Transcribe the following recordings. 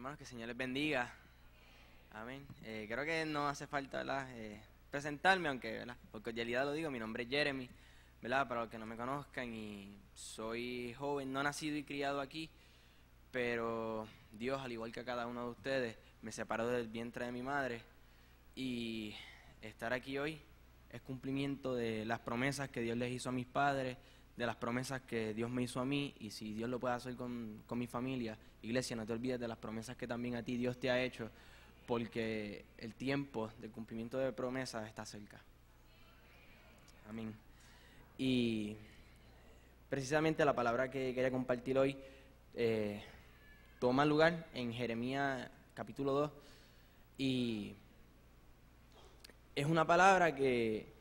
Hermanos, que el Señor les bendiga. Amén. Creo que no hace falta, ¿verdad? Presentarme, aunque, ¿verdad? Por cordialidad lo digo. Mi nombre es Jeremy, ¿verdad? Para los que no me conozcan, y soy joven, no nacido y criado aquí, pero Dios, al igual que a cada uno de ustedes, me separó del vientre de mi madre, y estar aquí hoy es cumplimiento de las promesas que Dios les hizo a mis padres, de las promesas que Dios me hizo a mí, y si Dios lo puede hacer con mi familia, iglesia, no te olvides de las promesas que también a ti Dios te ha hecho, porque el tiempo del cumplimiento de promesas está cerca. Amén. Y precisamente la palabra que quería compartir hoy toma lugar en Jeremías capítulo 2, y es una palabra que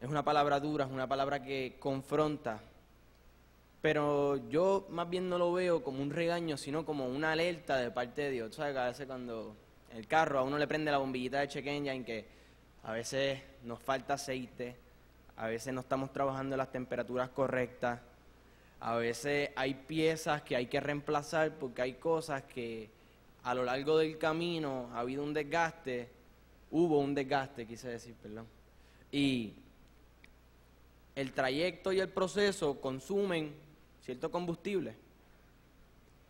es una palabra dura, es una palabra que confronta, pero yo más bien no lo veo como un regaño, sino como una alerta de parte de Dios. ¿Sabes? Que a veces cuando en el carro a uno le prende la bombillita de check engine, en que a veces nos falta aceite, a veces no estamos trabajando en las temperaturas correctas, a veces hay piezas que hay que reemplazar porque hay cosas que a lo largo del camino ha habido un desgaste, hubo un desgaste, quise decir, perdón, y el trayecto y el proceso consumen cierto combustible.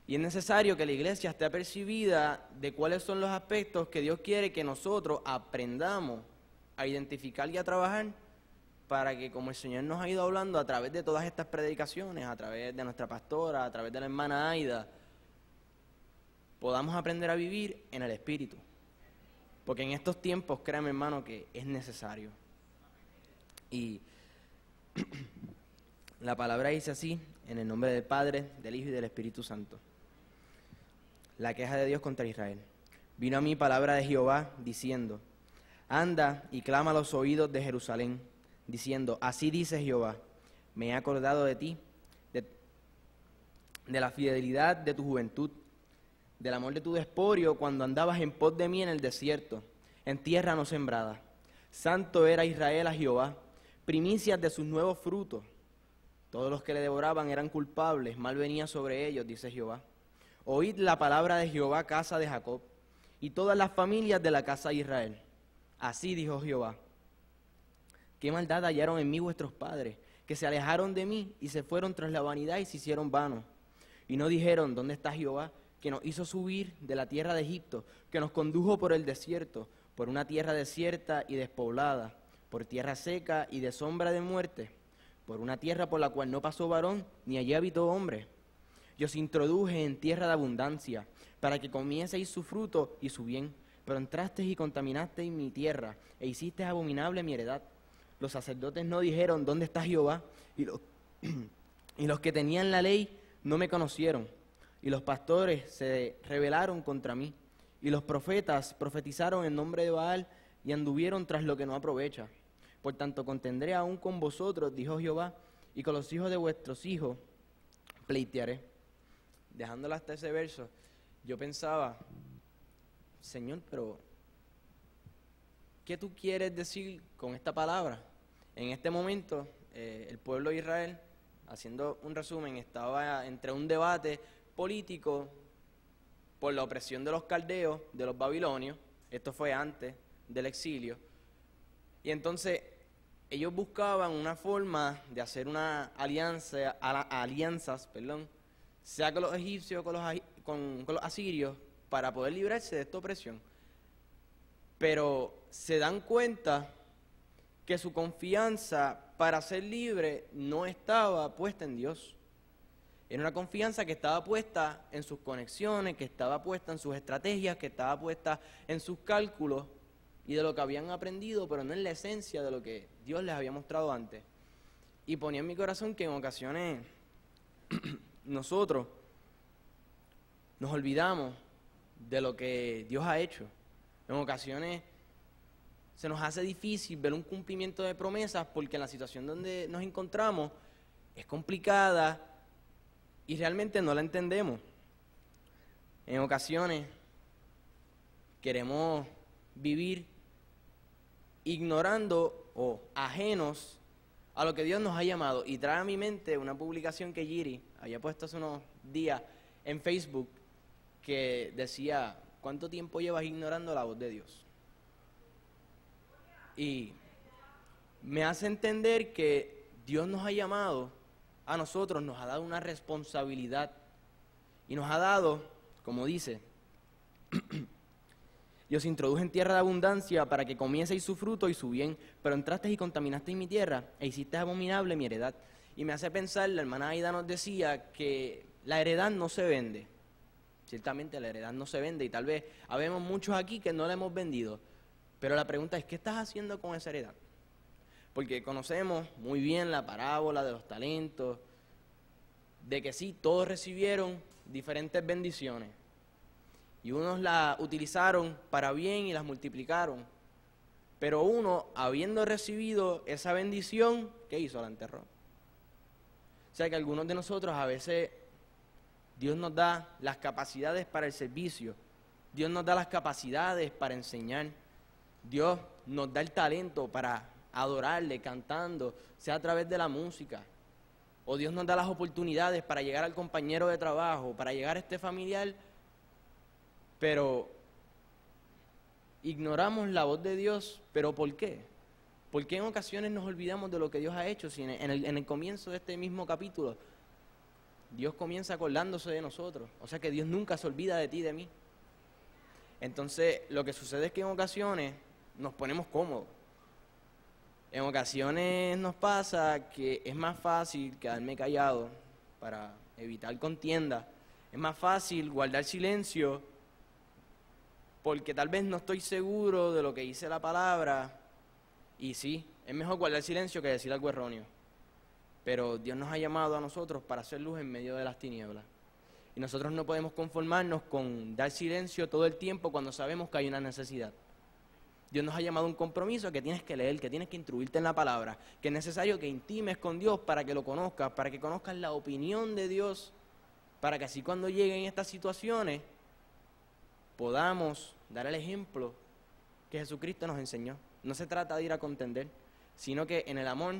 Y es necesario que la iglesia esté apercibida de cuáles son los aspectos que Dios quiere que nosotros aprendamos a identificar y a trabajar, para que, como el Señor nos ha ido hablando a través de todas estas predicaciones, a través de nuestra pastora, a través de la hermana Aida, podamos aprender a vivir en el Espíritu. Porque en estos tiempos, créame, hermano, que es necesario. Y la palabra dice así, en el nombre del Padre, del Hijo y del Espíritu Santo. La queja de Dios contra Israel. Vino a mí palabra de Jehová, diciendo: anda y clama a los oídos de Jerusalén, diciendo: así dice Jehová, me he acordado de ti, de la fidelidad de tu juventud, del amor de tu desporio, cuando andabas en pos de mí en el desierto, en tierra no sembrada. Santo era Israel a Jehová, primicias de sus nuevos frutos. Todos los que le devoraban eran culpables, mal venía sobre ellos, dice Jehová. Oíd la palabra de Jehová, casa de Jacob, y todas las familias de la casa de Israel. Así dijo Jehová: qué maldad hallaron en mí vuestros padres, que se alejaron de mí y se fueron tras la vanidad y se hicieron vanos. Y no dijeron: ¿dónde está Jehová, que nos hizo subir de la tierra de Egipto, que nos condujo por el desierto, por una tierra desierta y despoblada, por tierra seca y de sombra de muerte, por una tierra por la cual no pasó varón, ni allí habitó hombre? Yo os introduje en tierra de abundancia, para que comieseis su fruto y su bien, pero entrasteis y contaminasteis mi tierra, e hicisteis abominable mi heredad. Los sacerdotes no dijeron: ¿dónde está Jehová? Y los que tenían la ley no me conocieron, y los pastores se rebelaron contra mí, y los profetas profetizaron en nombre de Baal, y anduvieron tras lo que no aprovecha. Por tanto contendré aún con vosotros, dijo Jehová, y con los hijos de vuestros hijos pleitearé. Dejándolo hasta ese verso, yo pensaba: Señor, pero ¿qué tú quieres decir con esta palabra? En este momento, el pueblo de Israel, haciendo un resumen, estaba entre un debate político por la opresión de los caldeos, de los babilonios. Esto fue antes del exilio. Y entonces ellos buscaban una forma de hacer una alianzas, sea con los egipcios, con los asirios, para poder librarse de esta opresión. Pero se dan cuenta que su confianza para ser libre no estaba puesta en Dios. Era una confianza que estaba puesta en sus conexiones, que estaba puesta en sus estrategias, que estaba puesta en sus cálculos y de lo que habían aprendido, pero no en la esencia de lo que Dios les había mostrado antes. Y ponía en mi corazón que en ocasiones nosotros nos olvidamos de lo que Dios ha hecho. En ocasiones se nos hace difícil ver un cumplimiento de promesas porque la situación donde nos encontramos es complicada y realmente no la entendemos. En ocasiones queremos vivir ignorando o ajenos a lo que Dios nos ha llamado. Y trae a mi mente una publicación que Giri había puesto hace unos días en Facebook, que decía, ¿cuánto tiempo llevas ignorando la voz de Dios? Y me hace entender que Dios nos ha llamado a nosotros, nos ha dado una responsabilidad y nos ha dado, como dice, Dios introdujo en tierra de abundancia para que comieseis su fruto y su bien, pero entraste y contaminaste mi tierra e hiciste abominable mi heredad. Y me hace pensar, la hermana Aida nos decía que la heredad no se vende. Ciertamente la heredad no se vende y tal vez habemos muchos aquí que no la hemos vendido. Pero la pregunta es, ¿qué estás haciendo con esa heredad? Porque conocemos muy bien la parábola de los talentos, de que sí, todos recibieron diferentes bendiciones. Y unos la utilizaron para bien y las multiplicaron. Pero uno, habiendo recibido esa bendición, ¿qué hizo? La enterró. O sea que algunos de nosotros a veces Dios nos da las capacidades para el servicio. Dios nos da las capacidades para enseñar. Dios nos da el talento para adorarle, cantando, sea a través de la música. O Dios nos da las oportunidades para llegar al compañero de trabajo, para llegar a este familiar. Pero ignoramos la voz de Dios. ¿Pero por qué? ¿Por qué en ocasiones nos olvidamos de lo que Dios ha hecho? Si en el comienzo de este mismo capítulo, Dios comienza acordándose de nosotros. O sea que Dios nunca se olvida de ti y de mí. Entonces, lo que sucede es que en ocasiones nos ponemos cómodos. En ocasiones nos pasa que es más fácil quedarme callado para evitar contienda. Es más fácil guardar silencio porque tal vez no estoy seguro de lo que dice la palabra. Y sí, es mejor guardar silencio que decir algo erróneo. Pero Dios nos ha llamado a nosotros para hacer luz en medio de las tinieblas. Y nosotros no podemos conformarnos con dar silencio todo el tiempo cuando sabemos que hay una necesidad. Dios nos ha llamado a un compromiso que tienes que leer, que tienes que instruirte en la palabra, que es necesario que intimes con Dios para que lo conozcas, para que conozcas la opinión de Dios, para que así cuando lleguen estas situaciones podamos dar el ejemplo que Jesucristo nos enseñó. No se trata de ir a contender, sino que en el amor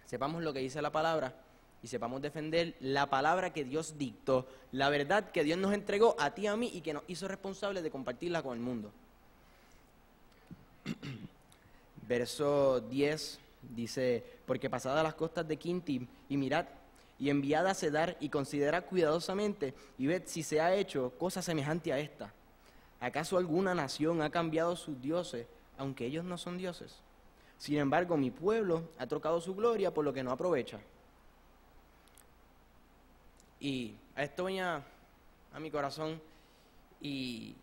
sepamos lo que dice la palabra y sepamos defender la palabra que Dios dictó, la verdad que Dios nos entregó a ti y a mí y que nos hizo responsables de compartirla con el mundo. Verso 10 dice, porque pasada las costas de Quintim y mirad, y enviad a Cedar y considerad cuidadosamente y ved si se ha hecho cosa semejante a esta. ¿Acaso alguna nación ha cambiado sus dioses, aunque ellos no son dioses? Sin embargo, mi pueblo ha trocado su gloria por lo que no aprovecha. Y a esto venía a mi corazón y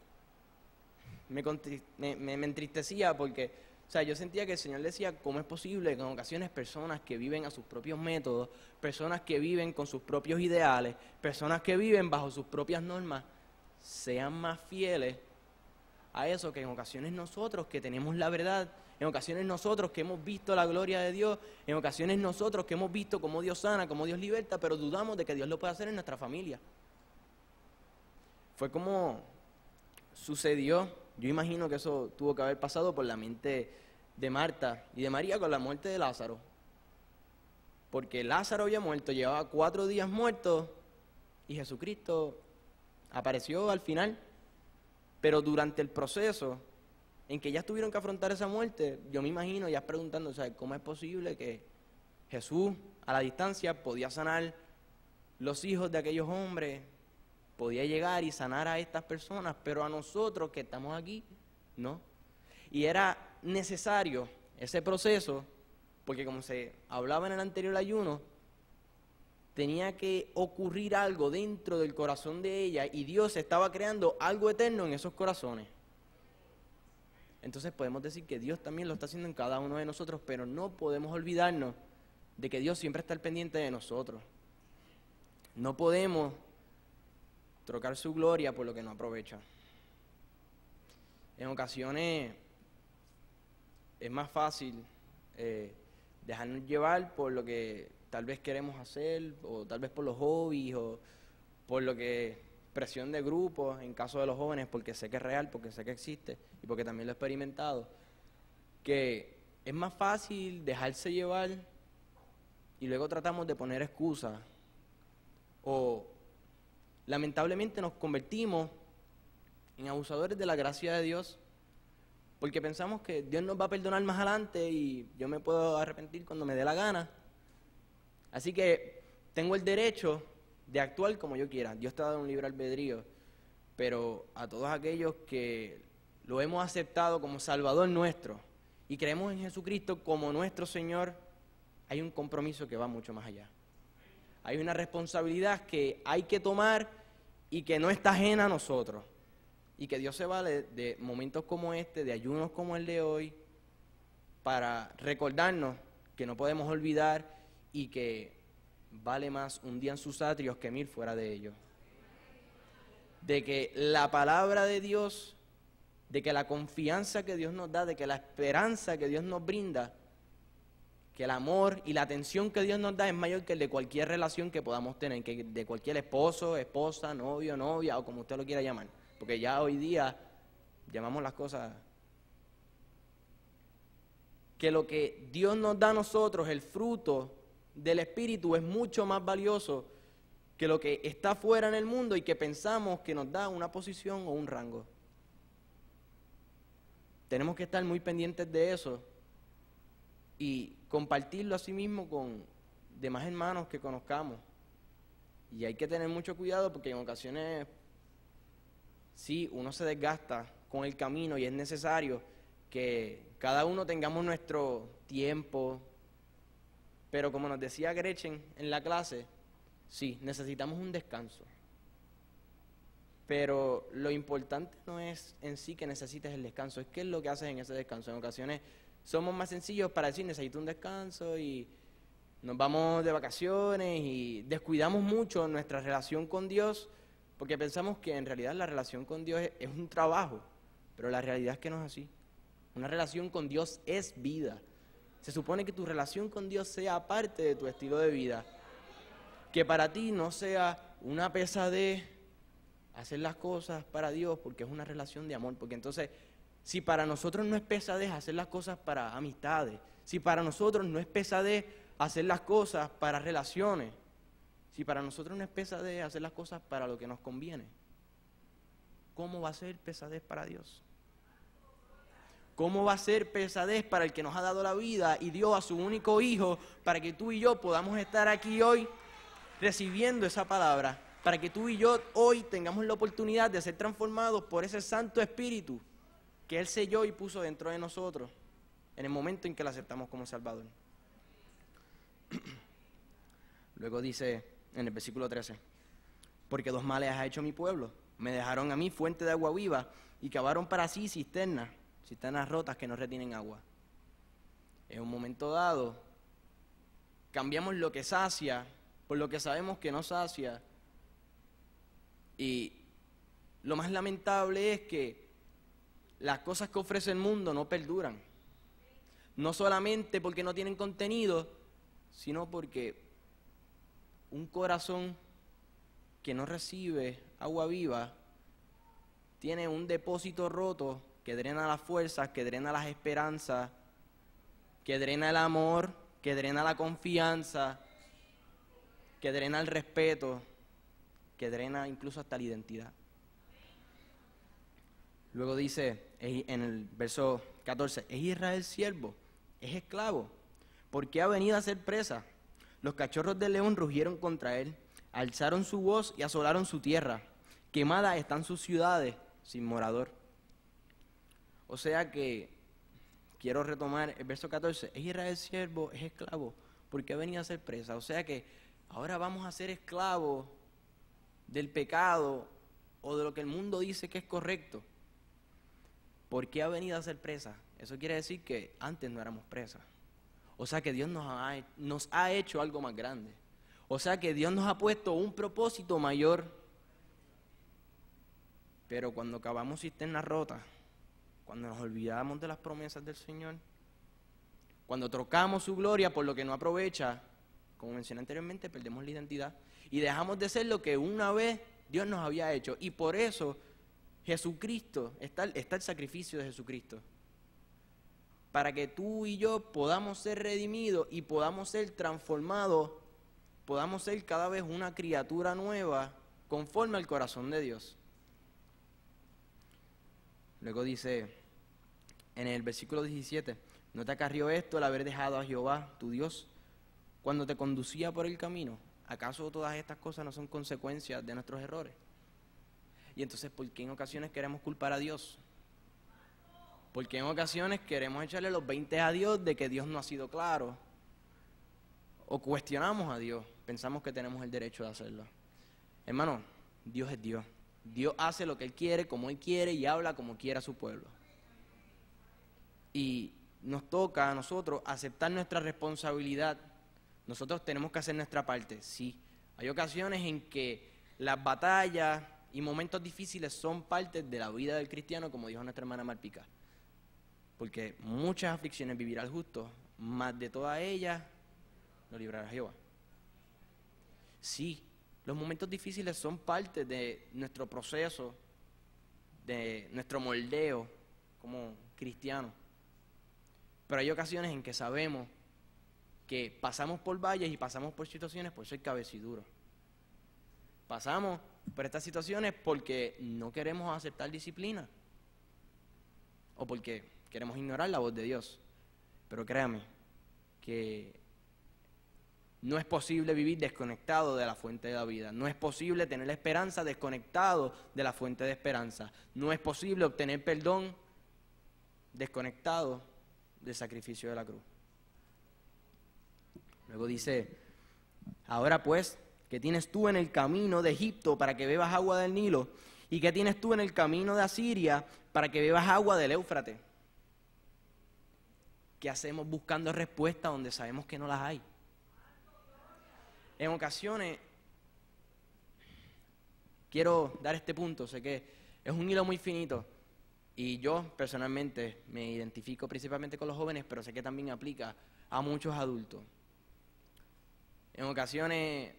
me entristecía porque, o sea, yo sentía que el Señor decía, ¿cómo es posible que en ocasiones personas que viven a sus propios métodos, personas que viven con sus propios ideales, personas que viven bajo sus propias normas, sean más fieles a eso que en ocasiones nosotros que tenemos la verdad, en ocasiones nosotros que hemos visto la gloria de Dios, en ocasiones nosotros que hemos visto cómo Dios sana, cómo Dios liberta, pero dudamos de que Dios lo pueda hacer en nuestra familia? Fue como sucedió. Yo imagino que eso tuvo que haber pasado por la mente de Marta y de María con la muerte de Lázaro. Porque Lázaro había muerto, llevaba 4 días muerto y Jesucristo apareció al final. Pero durante el proceso en que ya tuvieron que afrontar esa muerte, yo me imagino ya preguntando, ¿sabes cómo es posible que Jesús a la distancia podía sanar los hijos de aquellos hombres? Podía llegar y sanar a estas personas, pero a nosotros que estamos aquí, no. Y era necesario ese proceso, porque como se hablaba en el anterior ayuno, tenía que ocurrir algo dentro del corazón de ella y Dios estaba creando algo eterno en esos corazones. Entonces podemos decir que Dios también lo está haciendo en cada uno de nosotros, pero no podemos olvidarnos de que Dios siempre está al pendiente de nosotros. No podemos trocar su gloria por lo que no aprovecha. En ocasiones es más fácil dejarnos llevar por lo que tal vez queremos hacer, o tal vez por los hobbies, o por lo que presión de grupos, en caso de los jóvenes, porque sé que es real, porque sé que existe, y porque también lo he experimentado, que es más fácil dejarse llevar y luego tratamos de poner excusas, o lamentablemente nos convertimos en abusadores de la gracia de Dios, porque pensamos que Dios nos va a perdonar más adelante y yo me puedo arrepentir cuando me dé la gana. Así que tengo el derecho de actuar como yo quiera. Dios te ha dado un libre albedrío, pero a todos aquellos que lo hemos aceptado como Salvador nuestro y creemos en Jesucristo como nuestro Señor, hay un compromiso que va mucho más allá. Hay una responsabilidad que hay que tomar y que no está ajena a nosotros. Y que Dios se vale de momentos como este, de ayunos como el de hoy, para recordarnos que no podemos olvidar y que vale más un día en sus atrios que 1000 fuera de ellos. De que la palabra de Dios, de que la confianza que Dios nos da, de que la esperanza que Dios nos brinda, que el amor y la atención que Dios nos da es mayor que el de cualquier relación que podamos tener, que de cualquier esposo, esposa, novio, novia o como usted lo quiera llamar. Porque ya hoy día llamamos las cosas, que lo que Dios nos da a nosotros, el fruto del Espíritu, es mucho más valioso que lo que está fuera en el mundo y que pensamos que nos da una posición o un rango. Tenemos que estar muy pendientes de eso y compartirlo a sí mismo con demás hermanos que conozcamos. Y hay que tener mucho cuidado porque en ocasiones sí, uno se desgasta con el camino y es necesario que cada uno tengamos nuestro tiempo, pero como nos decía Gretchen en la clase, sí, necesitamos un descanso. Pero lo importante no es en sí que necesites el descanso, es qué es lo que haces en ese descanso. En ocasiones somos más sencillos para decir necesito un descanso y nos vamos de vacaciones y descuidamos mucho nuestra relación con Dios, porque pensamos que en realidad la relación con Dios es un trabajo, pero la realidad es que no es así. Una relación con Dios es vida. Se supone que tu relación con Dios sea parte de tu estilo de vida. Que para ti no sea una pesadez hacer las cosas para Dios, porque es una relación de amor. Porque entonces, si para nosotros no es pesadez hacer las cosas para amistades, si para nosotros no es pesadez hacer las cosas para relaciones, si para nosotros no es pesadez hacer las cosas para lo que nos conviene, ¿cómo va a ser pesadez para Dios? ¿Cómo va a ser pesadez para el que nos ha dado la vida y dio a su único hijo para que tú y yo podamos estar aquí hoy recibiendo esa palabra? Para que tú y yo hoy tengamos la oportunidad de ser transformados por ese Santo Espíritu que Él selló y puso dentro de nosotros en el momento en que lo aceptamos como Salvador. Luego dice en el versículo 13, porque 2 males ha hecho mi pueblo, me dejaron a mí fuente de agua viva y cavaron para sí cisternas rotas que no retienen agua. En un momento dado, cambiamos lo que sacia por lo que sabemos que no sacia, y lo más lamentable es que las cosas que ofrece el mundo no perduran, no solamente porque no tienen contenido, sino porque un corazón que no recibe agua viva tiene un depósito roto que drena las fuerzas, que drena las esperanzas, que drena el amor, que drena la confianza, que drena el respeto, que drena incluso hasta la identidad. Luego dice en el verso 14, ¿es Israel siervo? ¿Es esclavo? ¿Por qué ha venido a ser presa? Los cachorros del león rugieron contra él, alzaron su voz y asolaron su tierra. Quemadas están sus ciudades sin morador. O sea que, quiero retomar el verso 14, ¿es Israel siervo? ¿Es esclavo? ¿Por qué ha venido a ser presa? O sea que ahora vamos a ser esclavos del pecado o de lo que el mundo dice que es correcto. ¿Por qué ha venido a ser presa? Eso quiere decir que antes no éramos presas. O sea que Dios nos ha hecho algo más grande. O sea que Dios nos ha puesto un propósito mayor. Pero cuando cavamos cisternas rotas, cuando nos olvidamos de las promesas del Señor, cuando trocamos su gloria por lo que no aprovecha, como mencioné anteriormente, perdemos la identidad y dejamos de ser lo que una vez Dios nos había hecho. Y por eso Jesucristo, está el sacrificio de Jesucristo, para que tú y yo podamos ser redimidos y podamos ser transformados, podamos ser cada vez una criatura nueva conforme al corazón de Dios. Luego dice en el versículo 17, ¿no te acarrió esto el haber dejado a Jehová, tu Dios, cuando te conducía por el camino? ¿Acaso todas estas cosas no son consecuencias de nuestros errores? Y entonces, ¿por qué en ocasiones queremos culpar a Dios? ¿Por qué en ocasiones queremos echarle los 20 a Dios de que Dios no ha sido claro? O cuestionamos a Dios, pensamos que tenemos el derecho de hacerlo. Hermano, Dios es Dios. Dios hace lo que Él quiere, como Él quiere y habla como quiere a su pueblo. Y nos toca a nosotros aceptar nuestra responsabilidad. Nosotros tenemos que hacer nuestra parte, sí. Hay ocasiones en que las batallas y momentos difíciles son parte de la vida del cristiano, como dijo nuestra hermana Marpica. Porque muchas aflicciones vivirá el justo, mas de todas ellas lo librará Jehová. Sí, los momentos difíciles son parte de nuestro proceso, de nuestro moldeo como cristianos. Pero hay ocasiones en que sabemos que pasamos por valles y pasamos por situaciones por ser cabeciduros. Pasamos por estas situaciones porque no queremos aceptar disciplina o porque queremos ignorar la voz de Dios. Pero créame que no es posible vivir desconectado de la fuente de la vida. No es posible tener la esperanza desconectado de la fuente de esperanza. No es posible obtener perdón desconectado del sacrificio de la cruz. Luego dice, ahora pues, ¿qué tienes tú en el camino de Egipto para que bebas agua del Nilo? ¿Y qué tienes tú en el camino de Asiria para que bebas agua del Éufrates? ¿Qué hacemos buscando respuestas donde sabemos que no las hay? En ocasiones, quiero dar este punto, sé que es un hilo muy finito y yo personalmente me identifico principalmente con los jóvenes, pero sé que también aplica a muchos adultos. En ocasiones,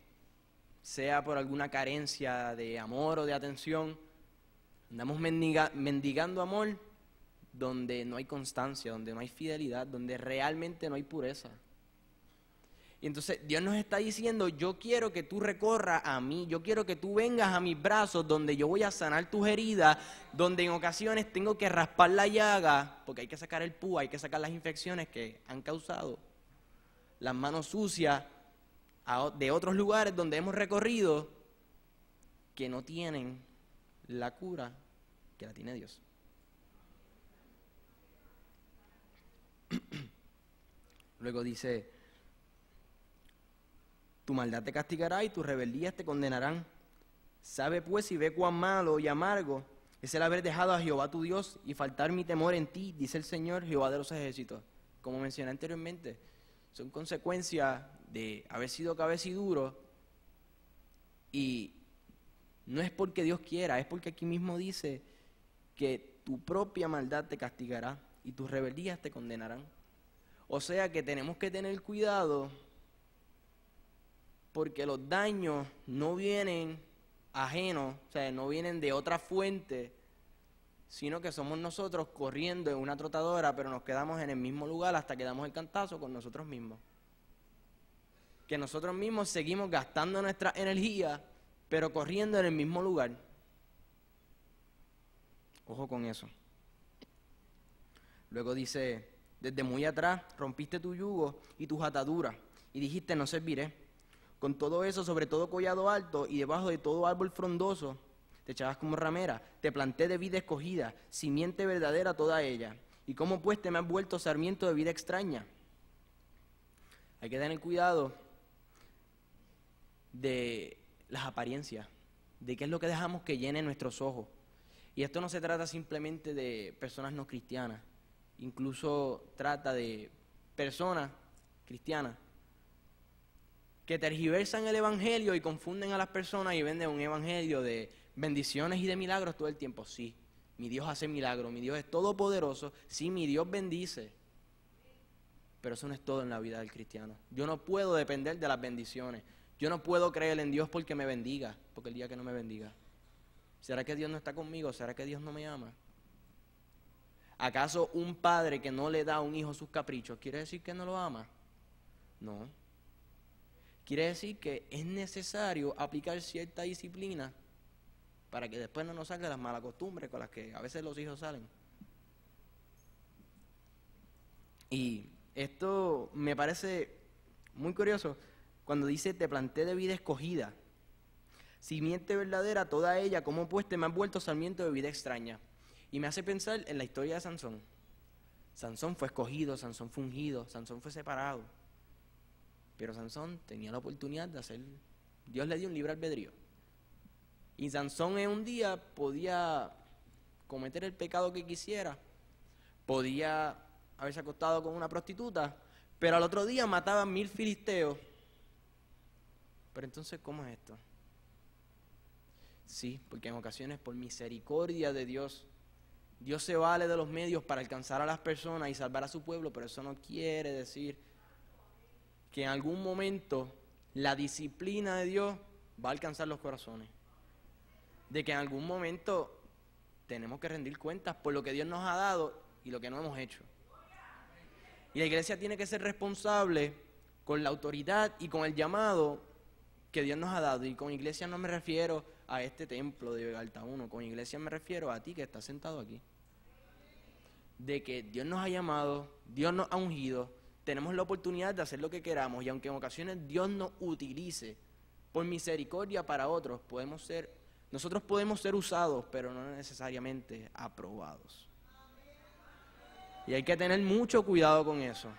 sea por alguna carencia de amor o de atención, andamos mendigando amor donde no hay constancia, donde no hay fidelidad, donde realmente no hay pureza. Y entonces Dios nos está diciendo, yo quiero que tú recorras a mí, yo quiero que tú vengas a mis brazos donde yo voy a sanar tus heridas, donde en ocasiones tengo que raspar la llaga, porque hay que sacar el púa, hay que sacar las infecciones que han causado, las manos sucias de otros lugares donde hemos recorrido que no tienen la cura que la tiene Dios. Luego dice, tu maldad te castigará y tus rebeldías te condenarán. Sabe pues y ve cuán malo y amargo es el haber dejado a Jehová tu Dios y faltar mi temor en ti, dice el Señor Jehová de los ejércitos. Como mencioné anteriormente, son consecuencias de haber sido cabeciduro y no es porque Dios quiera, es porque aquí mismo dice que tu propia maldad te castigará y tus rebeldías te condenarán. O sea que tenemos que tener cuidado porque los daños no vienen ajenos, o sea, no vienen de otra fuente, sino que somos nosotros corriendo en una trotadora, pero nos quedamos en el mismo lugar hasta que damos el cantazo con nosotros mismos. Que nosotros mismos seguimos gastando nuestra energía, pero corriendo en el mismo lugar. Ojo con eso. Luego dice, desde muy atrás rompiste tu yugo y tus ataduras, y dijiste, no serviré. Con todo eso, sobre todo collado alto y debajo de todo árbol frondoso, te echabas como ramera, te planté de vida escogida, simiente verdadera toda ella. ¿Y cómo pues te me has vuelto sarmiento de vida extraña? Hay que tener cuidado de las apariencias, de qué es lo que dejamos que llene nuestros ojos. Y esto no se trata simplemente de personas no cristianas, incluso trata de personas cristianas que tergiversan el evangelio y confunden a las personas y venden un evangelio de bendiciones y de milagros todo el tiempo. Sí, mi Dios hace milagros, mi Dios es todopoderoso, sí, mi Dios bendice. Pero eso no es todo en la vida del cristiano. Yo no puedo depender de las bendiciones. Yo no puedo creer en Dios porque me bendiga, porque el día que no me bendiga, ¿será que Dios no está conmigo? ¿Será que Dios no me ama? ¿Acaso un padre que no le da a un hijo sus caprichos quiere decir que no lo ama? No. Quiere decir que es necesario aplicar cierta disciplina para que después no nos salgan las malas costumbres con las que a veces los hijos salen. Y esto me parece muy curioso cuando dice, te planté de vida escogida, simiente verdadera toda ella, como pues te me has vuelto sarmiento de vida extraña. Y me hace pensar en la historia de Sansón. Sansón fue escogido, Sansón fue ungido, Sansón fue separado. Pero Sansón tenía la oportunidad de hacer, Dios le dio un libre albedrío. Y Sansón en un día podía cometer el pecado que quisiera, podía haberse acostado con una prostituta, pero al otro día mataba a 1000 filisteos. Pero entonces, ¿cómo es esto? Sí, porque en ocasiones por misericordia de Dios, Dios se vale de los medios para alcanzar a las personas y salvar a su pueblo, pero eso no quiere decir que en algún momento la disciplina de Dios va a alcanzar los corazones. De que en algún momento tenemos que rendir cuentas por lo que Dios nos ha dado y lo que no hemos hecho. Y la iglesia tiene que ser responsable con la autoridad y con el llamado que Dios nos ha dado. Y con iglesia no me refiero a este templo de Alta 1, con iglesia me refiero a ti que estás sentado aquí. De que Dios nos ha llamado, Dios nos ha ungido, tenemos la oportunidad de hacer lo que queramos, y aunque en ocasiones Dios nos utilice por misericordia para otros, nosotros podemos ser usados, pero no necesariamente aprobados. Y hay que tener mucho cuidado con eso.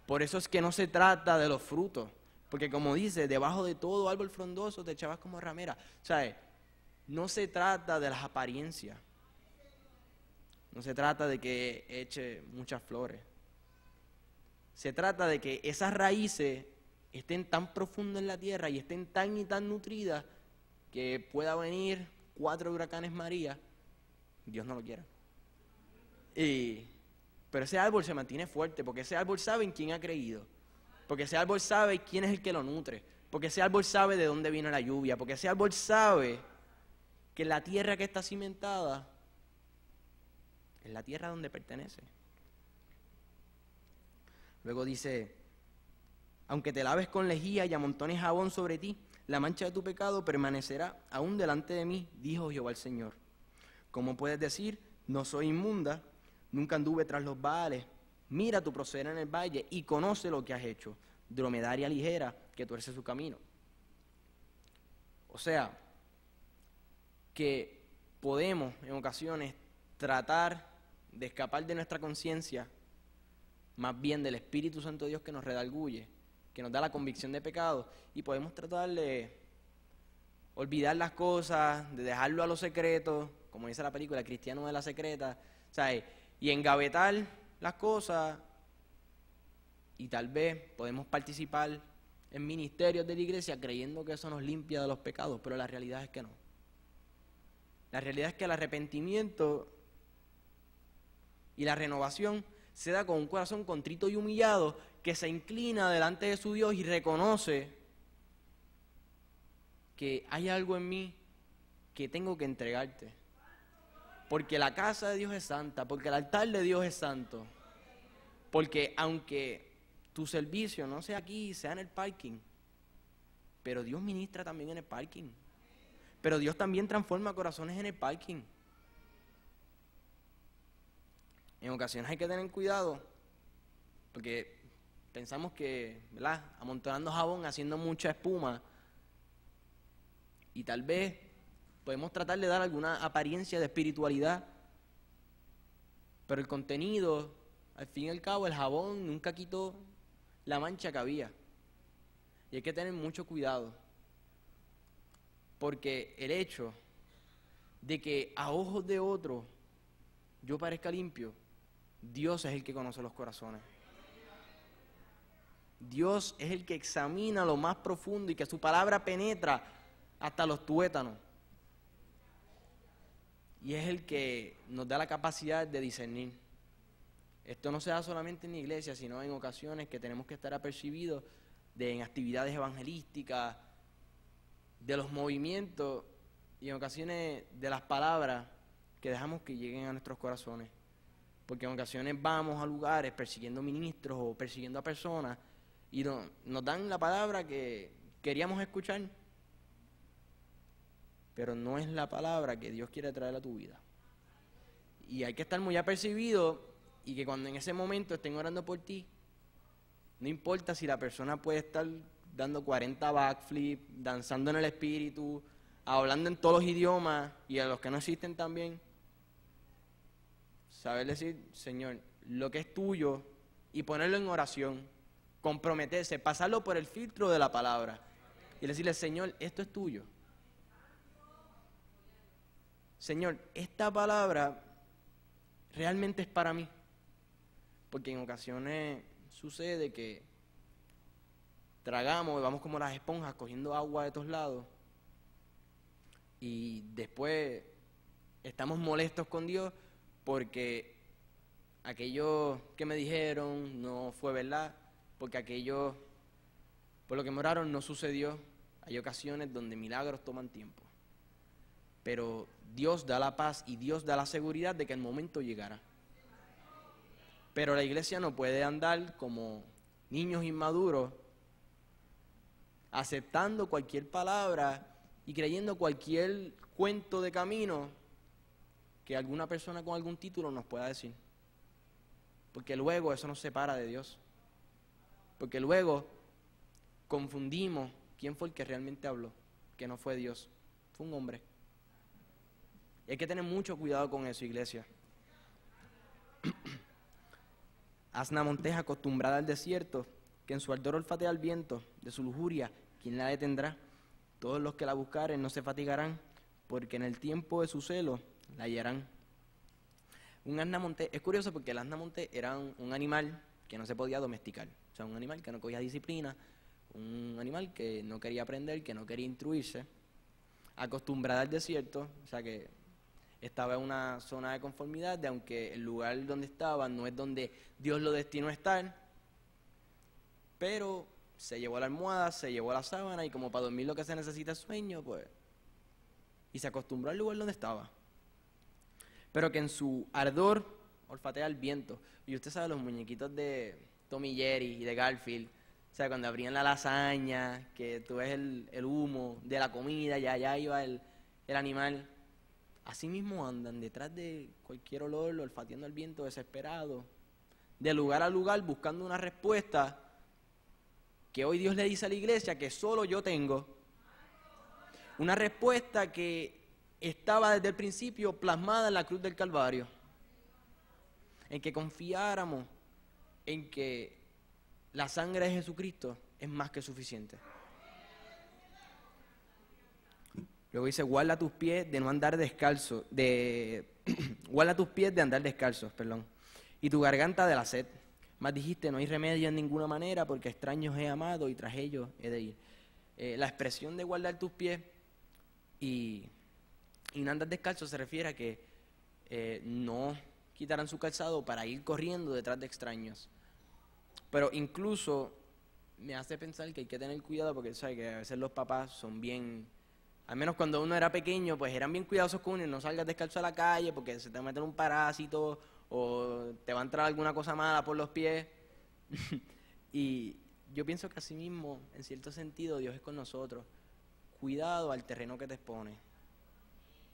Por eso es que no se trata de los frutos, porque como dice, debajo de todo árbol frondoso te echabas como ramera. O sea, no se trata de las apariencias, no se trata de que eche muchas flores. Se trata de que esas raíces estén tan profundas en la tierra y estén tan y tan nutridas que pueda venir 4 huracanes María, Dios no lo quiera. Pero ese árbol se mantiene fuerte porque ese árbol sabe en quién ha creído, porque ese árbol sabe quién es el que lo nutre, porque ese árbol sabe de dónde viene la lluvia, porque ese árbol sabe que la tierra que está cimentada es la tierra donde pertenece. Luego dice, aunque te laves con lejía y amontones jabón sobre ti, la mancha de tu pecado permanecerá aún delante de mí, dijo Jehová el Señor. ¿Cómo puedes decir, no soy inmunda, nunca anduve tras los baales? Mira tu proceder en el valle y conoce lo que has hecho, dromedaria ligera que tuerce su camino. O sea, que podemos en ocasiones tratar de escapar de nuestra conciencia, más bien del Espíritu Santo de Dios que nos redarguye, que nos da la convicción de pecado, y podemos tratar de olvidar las cosas, de dejarlo a lo secreto, como dice la película, el cristiano de la secreta, ¿sabes? Y engavetar las cosas, y tal vez podemos participar en ministerios de la iglesia creyendo que eso nos limpia de los pecados, pero la realidad es que no. La realidad es que el arrepentimiento y la renovación se da con un corazón contrito y humillado que se inclina delante de su Dios y reconoce que hay algo en mí que tengo que entregarte. Porque la casa de Dios es santa, porque el altar de Dios es santo. Porque aunque tu servicio no sea aquí, sea en el parking, pero Dios ministra también en el parking. Pero Dios también transforma corazones en el parking. En ocasiones hay que tener cuidado, porque pensamos que, ¿verdad?, amontonando jabón, haciendo mucha espuma, y tal vez podemos tratar de dar alguna apariencia de espiritualidad, pero el contenido, al fin y al cabo, el jabón nunca quitó la mancha que había. Y hay que tener mucho cuidado, porque el hecho de que a ojos de otros yo parezca limpio, Dios es el que conoce los corazones. Dios es el que examina lo más profundo y que su palabra penetra hasta los tuétanos. Y es el que nos da la capacidad de discernir. Esto no se da solamente en la iglesia, sino en ocasiones que tenemos que estar apercibidos en actividades evangelísticas, de los movimientos y en ocasiones de las palabras que dejamos que lleguen a nuestros corazones. Porque en ocasiones vamos a lugares persiguiendo ministros o persiguiendo a personas y nos dan la palabra que queríamos escuchar. pero no es la palabra que Dios quiere traer a tu vida. Y hay que estar muy apercibido y que cuando en ese momento estén orando por ti, no importa si la persona puede estar dando 40 backflips, danzando en el espíritu, hablando en todos los idiomas y a los que no existen también, saber decir, Señor, lo que es tuyo y ponerlo en oración, comprometerse, pasarlo por el filtro de la palabra y decirle, Señor, esto es tuyo. Señor, esta palabra realmente es para mí, porque en ocasiones sucede que tragamos y vamos como las esponjas cogiendo agua de todos lados y después estamos molestos con Dios porque aquello que me dijeron no fue verdad, porque aquello por lo que me oraron no sucedió. Hay ocasiones donde milagros toman tiempo, pero Dios da la paz y Dios da la seguridad de que el momento llegará. Pero la iglesia no puede andar como niños inmaduros, aceptando cualquier palabra y creyendo cualquier cuento de camino que alguna persona con algún título nos pueda decir. Porque luego eso nos separa de Dios. Porque luego confundimos quién fue el que realmente habló, que no fue Dios, fue un hombre. Y hay que tener mucho cuidado con eso, iglesia. Asna montés acostumbrada al desierto, que en su ardor olfatea el viento de su lujuria, ¿quién la detendrá? Todos los que la buscaren no se fatigarán, porque en el tiempo de su celo la hallarán. Un asna montés, es curioso porque el asna montés era un animal que no se podía domesticar, o sea, un animal que no cogía disciplina, un animal que no quería aprender, que no quería instruirse, acostumbrada al desierto, o sea que estaba en una zona de conformidad, de aunque el lugar donde estaba no es donde Dios lo destinó a estar, pero se llevó la almohada, se llevó la sábana y como para dormir lo que se necesita es sueño, pues, y se acostumbró al lugar donde estaba. Pero que en su ardor olfatea el viento. Y usted sabe los muñequitos de Tom y Jerry y de Garfield, o sea, cuando abrían la lasaña, que tú ves el humo de la comida, ya allá iba el animal. Así mismo andan detrás de cualquier olor, olfateando el viento desesperado, de lugar a lugar buscando una respuesta que hoy Dios le dice a la iglesia que solo yo tengo. Una respuesta que estaba desde el principio plasmada en la cruz del Calvario. En que confiáramos en que la sangre de Jesucristo es más que suficiente. Luego dice, guarda tus pies de no andar descalzo, guarda tus pies de andar descalzos, y tu garganta de la sed. Mas dijiste, no hay remedio en ninguna manera, porque extraños he amado y tras ellos he de ir. La expresión de guardar tus pies y no andar descalzo se refiere a que no quitarán su calzado para ir corriendo detrás de extraños. Pero incluso me hace pensar que hay que tener cuidado, porque sabe que a veces los papás son bien, al menos cuando uno era pequeño, pues eran bien cuidadosos con uno y no salgas descalzo a la calle porque se te va a meter un parásito o te va a entrar alguna cosa mala por los pies. Y yo pienso que así mismo, en cierto sentido, Dios es con nosotros. Cuidado al terreno que te expones.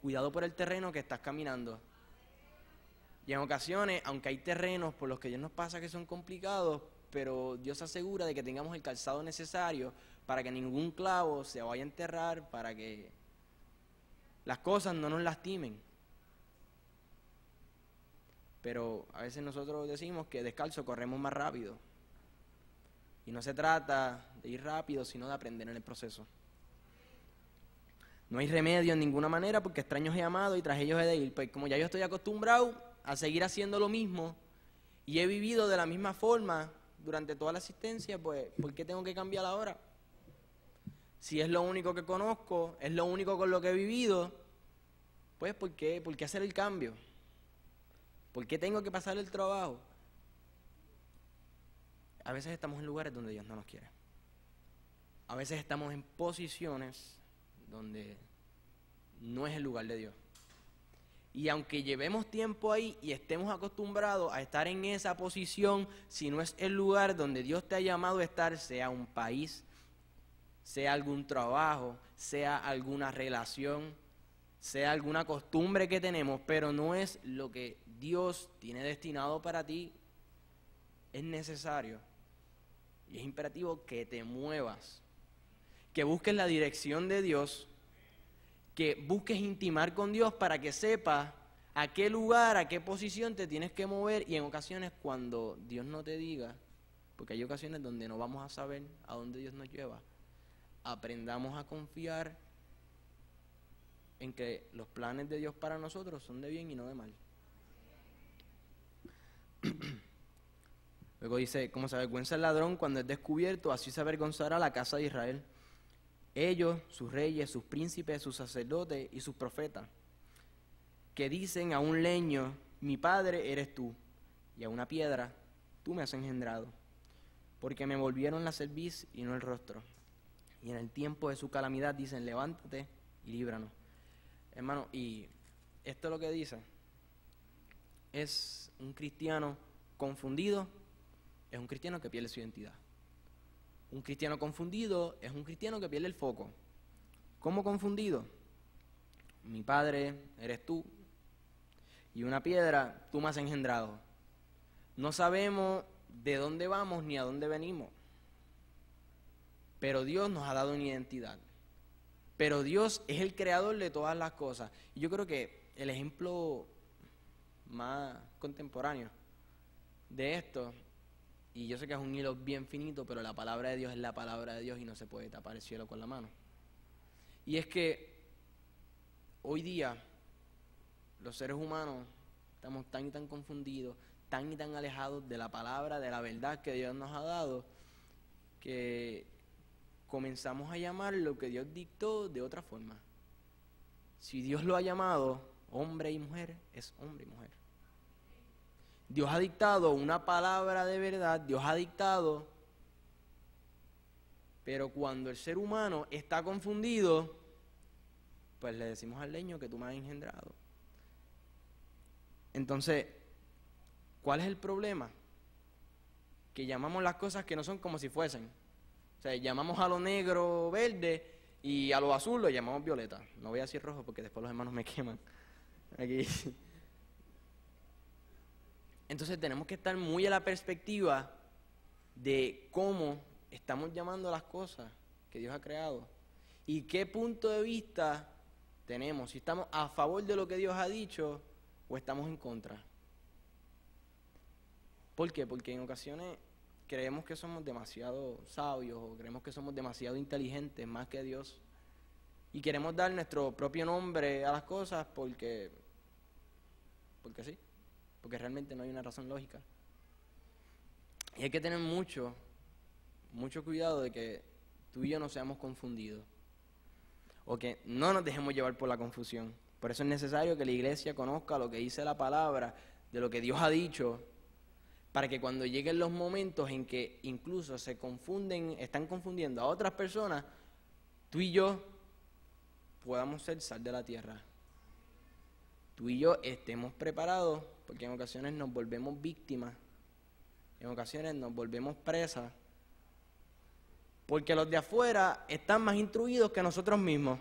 Cuidado por el terreno que estás caminando. Y en ocasiones, aunque hay terrenos por los que Dios nos pasa que son complicados, pero Dios se asegura de que tengamos el calzado necesario para que ningún clavo se vaya a enterrar, para que las cosas no nos lastimen. Pero a veces nosotros decimos que descalzo corremos más rápido. Y no se trata de ir rápido, sino de aprender en el proceso. No hay remedio en ninguna manera, porque extraños he amado y tras ellos he de ir. Pues como ya yo estoy acostumbrado a seguir haciendo lo mismo y he vivido de la misma forma durante toda la existencia, pues ¿por qué tengo que cambiar ahora? Si es lo único que conozco, es lo único con lo que he vivido, pues ¿por qué hacer el cambio? ¿Por qué tengo que pasar el trabajo? A veces estamos en lugares donde Dios no nos quiere. A veces estamos en posiciones donde no es el lugar de Dios. Y aunque llevemos tiempo ahí y estemos acostumbrados a estar en esa posición, si no es el lugar donde Dios te ha llamado a estar, sea un país, sea algún trabajo, sea alguna relación, sea alguna costumbre que tenemos, pero no es lo que Dios tiene destinado para ti. Es necesario y es imperativo que te muevas, que busques la dirección de Dios, que busques intimar con Dios para que sepas a qué lugar, a qué posición te tienes que mover, y en ocasiones cuando Dios no te diga, porque hay ocasiones donde no vamos a saber a dónde Dios nos lleva, aprendamos a confiar en que los planes de Dios para nosotros son de bien y no de mal. Luego dice, como se avergüenza el ladrón cuando es descubierto, así se avergonzará la casa de Israel. Ellos, sus reyes, sus príncipes, sus sacerdotes y sus profetas, que dicen a un leño, mi padre eres tú, y a una piedra, tú me has engendrado, porque me volvieron la cerviz y no el rostro. Y en el tiempo de su calamidad dicen, levántate y líbranos. Hermano, y esto es lo que dice, es un cristiano confundido, es un cristiano que pierde su identidad. Un cristiano confundido es un cristiano que pierde el foco. ¿Cómo confundido? Mi padre eres tú, y una piedra tú me has engendrado. No sabemos de dónde vamos ni a dónde venimos, pero Dios nos ha dado una identidad. Pero Dios es el creador de todas las cosas. Y yo creo que el ejemplo más contemporáneo de esto, y yo sé que es un hilo bien finito, pero la palabra de Dios es la palabra de Dios y no se puede tapar el cielo con la mano. Y es que hoy día los seres humanos estamos tan y tan confundidos, tan y tan alejados de la palabra, de la verdad que Dios nos ha dado, que comenzamos a llamar lo que Dios dictó de otra forma. Si Dios lo ha llamado hombre y mujer, es hombre y mujer. Dios ha dictado una palabra de verdad, Dios ha dictado, pero cuando el ser humano está confundido, pues le decimos al leño que tú me has engendrado. Entonces, ¿cuál es el problema? Que llamamos las cosas que no son como si fuesen. O sea, llamamos a lo negro verde y a lo azul lo llamamos violeta. No voy a decir rojo porque después los hermanos me queman. Aquí. Entonces tenemos que estar muy a la perspectiva de cómo estamos llamando las cosas que Dios ha creado y qué punto de vista tenemos, si estamos a favor de lo que Dios ha dicho o estamos en contra. ¿Por qué? Porque en ocasiones creemos que somos demasiado sabios o creemos que somos demasiado inteligentes más que Dios y queremos dar nuestro propio nombre a las cosas porque sí, porque realmente no hay una razón lógica. Y hay que tener mucho cuidado de que tú y yo no seamos confundidos o que no nos dejemos llevar por la confusión. Por eso es necesario que la iglesia conozca lo que dice la palabra, de lo que Dios ha dicho, para que cuando lleguen los momentos en que incluso se confunden, están confundiendo a otras personas, tú y yo podamos ser sal de la tierra. Tú y yo estemos preparados, porque en ocasiones nos volvemos víctimas, en ocasiones nos volvemos presas, porque los de afuera están más instruidos que nosotros mismos,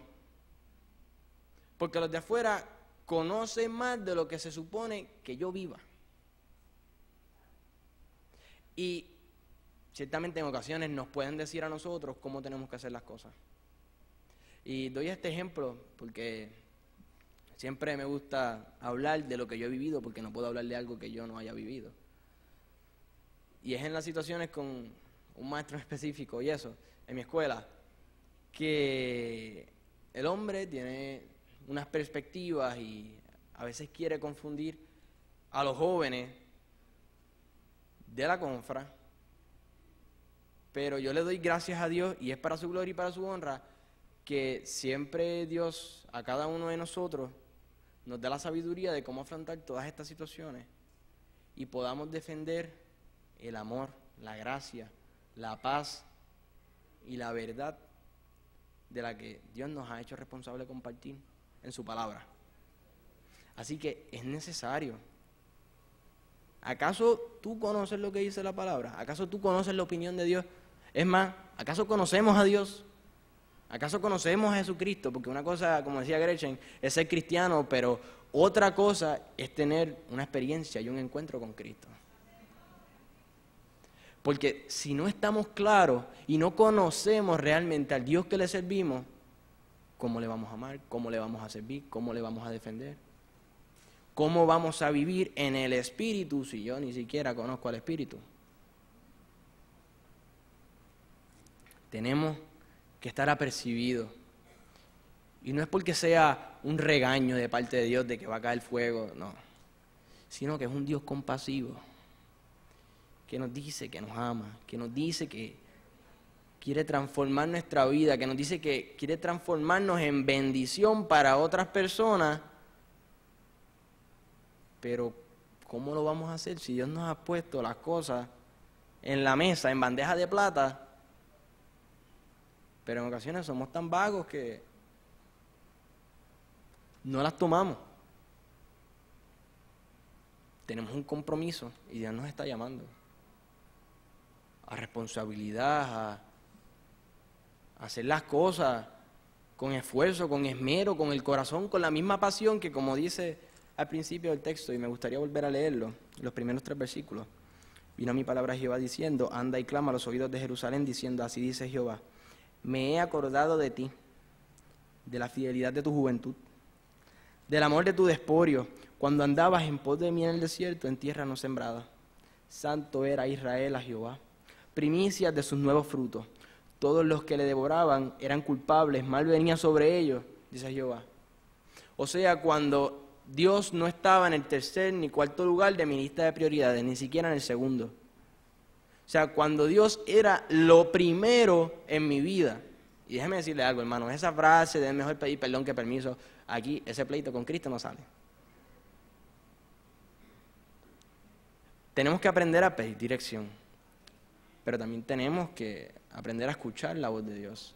porque los de afuera conocen más de lo que se supone que yo viva. Y ciertamente en ocasiones nos pueden decir a nosotros cómo tenemos que hacer las cosas. Y doy este ejemplo porque siempre me gusta hablar de lo que yo he vivido, porque no puedo hablar de algo que yo no haya vivido. Y es en las situaciones con un maestro específico y eso, en mi escuela, que el hombre tiene unas perspectivas y a veces quiere confundir a los jóvenes de la confra, pero yo le doy gracias a Dios, y es para su gloria y para su honra, que siempre Dios a cada uno de nosotros nos da la sabiduría de cómo afrontar todas estas situaciones y podamos defender el amor, la gracia, la paz y la verdad de la que Dios nos ha hecho responsable de compartir en su palabra. Así que es necesario. ¿Acaso tú conoces lo que dice la palabra? ¿Acaso tú conoces la opinión de Dios? Es más, ¿acaso conocemos a Dios? ¿Acaso conocemos a Jesucristo? Porque una cosa, como decía Gretchen, es ser cristiano, pero otra cosa es tener una experiencia y un encuentro con Cristo. Porque si no estamos claros y no conocemos realmente al Dios que le servimos, ¿cómo le vamos a amar? ¿Cómo le vamos a servir? ¿Cómo le vamos a defender? ¿Cómo vamos a vivir en el Espíritu si yo ni siquiera conozco al Espíritu? Tenemos que estar apercibidos. Y no es porque sea un regaño de parte de Dios de que va a caer fuego, no. Sino que es un Dios compasivo, que nos dice que nos ama, que nos dice que quiere transformar nuestra vida, que nos dice que quiere transformarnos en bendición para otras personas. Pero, ¿cómo lo vamos a hacer si Dios nos ha puesto las cosas en la mesa, en bandeja de plata? Pero en ocasiones somos tan vagos que no las tomamos. Tenemos un compromiso y Dios nos está llamando a responsabilidad, a hacer las cosas con esfuerzo, con esmero, con el corazón, con la misma pasión que, como dice al principio del texto, y me gustaría volver a leerlo, los primeros 3 versículos. Vino mi palabra Jehová diciendo, anda y clama a los oídos de Jerusalén diciendo, así dice Jehová, me he acordado de ti, de la fidelidad de tu juventud, del amor de tu desporio, cuando andabas en pos de mí en el desierto, en tierra no sembrada. Santo era Israel a Jehová, primicias de sus nuevos frutos. Todos los que le devoraban eran culpables, mal venía sobre ellos, dice Jehová. O sea, cuando Dios no estaba en el tercer ni cuarto lugar de mi lista de prioridades, ni siquiera en el segundo. O sea, cuando Dios era lo primero en mi vida. Y déjeme decirle algo, hermano, esa frase de mejor pedir perdón que permiso, aquí ese pleito con Cristo no sale. Tenemos que aprender a pedir dirección, pero también tenemos que aprender a escuchar la voz de Dios.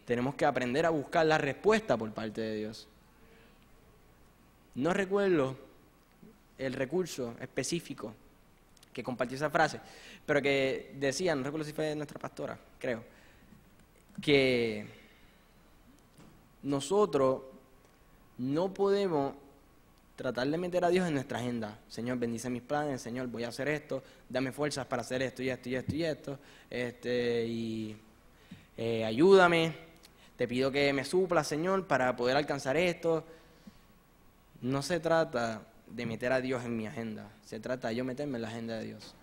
Tenemos que aprender a buscar la respuesta por parte de Dios. No recuerdo el recurso específico que compartió esa frase, pero que decía, no recuerdo si fue nuestra pastora, creo, que nosotros no podemos tratar de meter a Dios en nuestra agenda. Señor, bendice mis planes, Señor, voy a hacer esto, dame fuerzas para hacer esto y esto y esto y esto, ayúdame, te pido que me supla, Señor, para poder alcanzar esto. No se trata de meter a Dios en mi agenda, se trata de yo meterme en la agenda de Dios.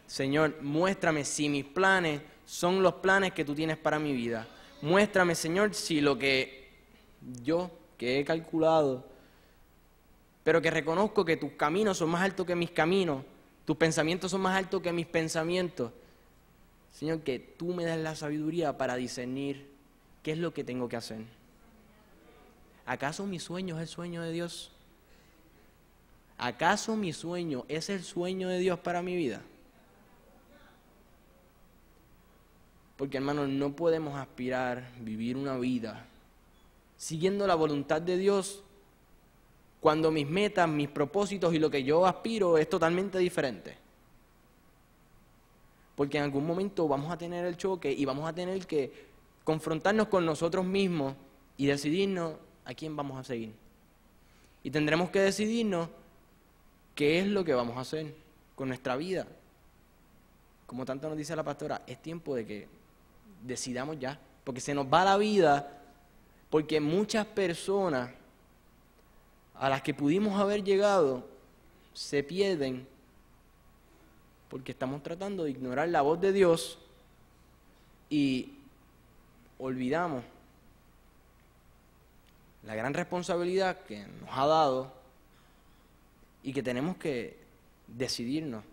Señor, muéstrame si mis planes son los planes que tú tienes para mi vida. Muéstrame, Señor, si lo que yo, que he calculado, pero que reconozco que tus caminos son más altos que mis caminos, tus pensamientos son más altos que mis pensamientos. Señor, que tú me des la sabiduría para discernir qué es lo que tengo que hacer. ¿Acaso mi sueño es el sueño de Dios? ¿Acaso mi sueño es el sueño de Dios para mi vida? Porque, hermanos, no podemos aspirar a vivir una vida siguiendo la voluntad de Dios cuando mis metas, mis propósitos y lo que yo aspiro es totalmente diferente. Porque en algún momento vamos a tener el choque y vamos a tener que confrontarnos con nosotros mismos y decidirnos a quién vamos a seguir. Y tendremos que decidirnos qué es lo que vamos a hacer con nuestra vida. Como tanto nos dice la pastora, es tiempo de que decidamos ya, porque se nos va la vida, porque muchas personas a las que pudimos haber llegado se pierden porque estamos tratando de ignorar la voz de Dios y olvidamos la gran responsabilidad que nos ha dado y que tenemos que decidirnos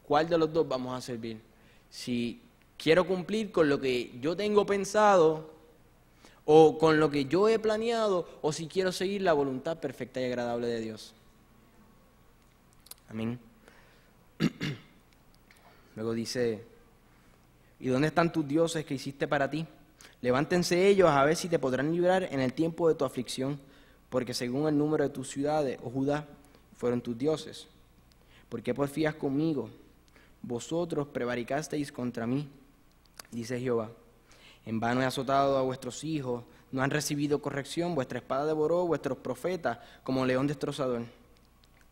cuál de los dos vamos a servir. Si quiero cumplir con lo que yo tengo pensado o con lo que yo he planeado, o si quiero seguir la voluntad perfecta y agradable de Dios. Amén. Luego dice, ¿y dónde están tus dioses que hiciste para ti? Levántense ellos a ver si te podrán librar en el tiempo de tu aflicción, porque según el número de tus ciudades, oh Judá, fueron tus dioses. ¿Por qué porfías conmigo? Vosotros prevaricasteis contra mí. dice Jehová. En vano he azotado a vuestros hijos, no han recibido corrección, vuestra espada devoró vuestros profetas como león destrozador.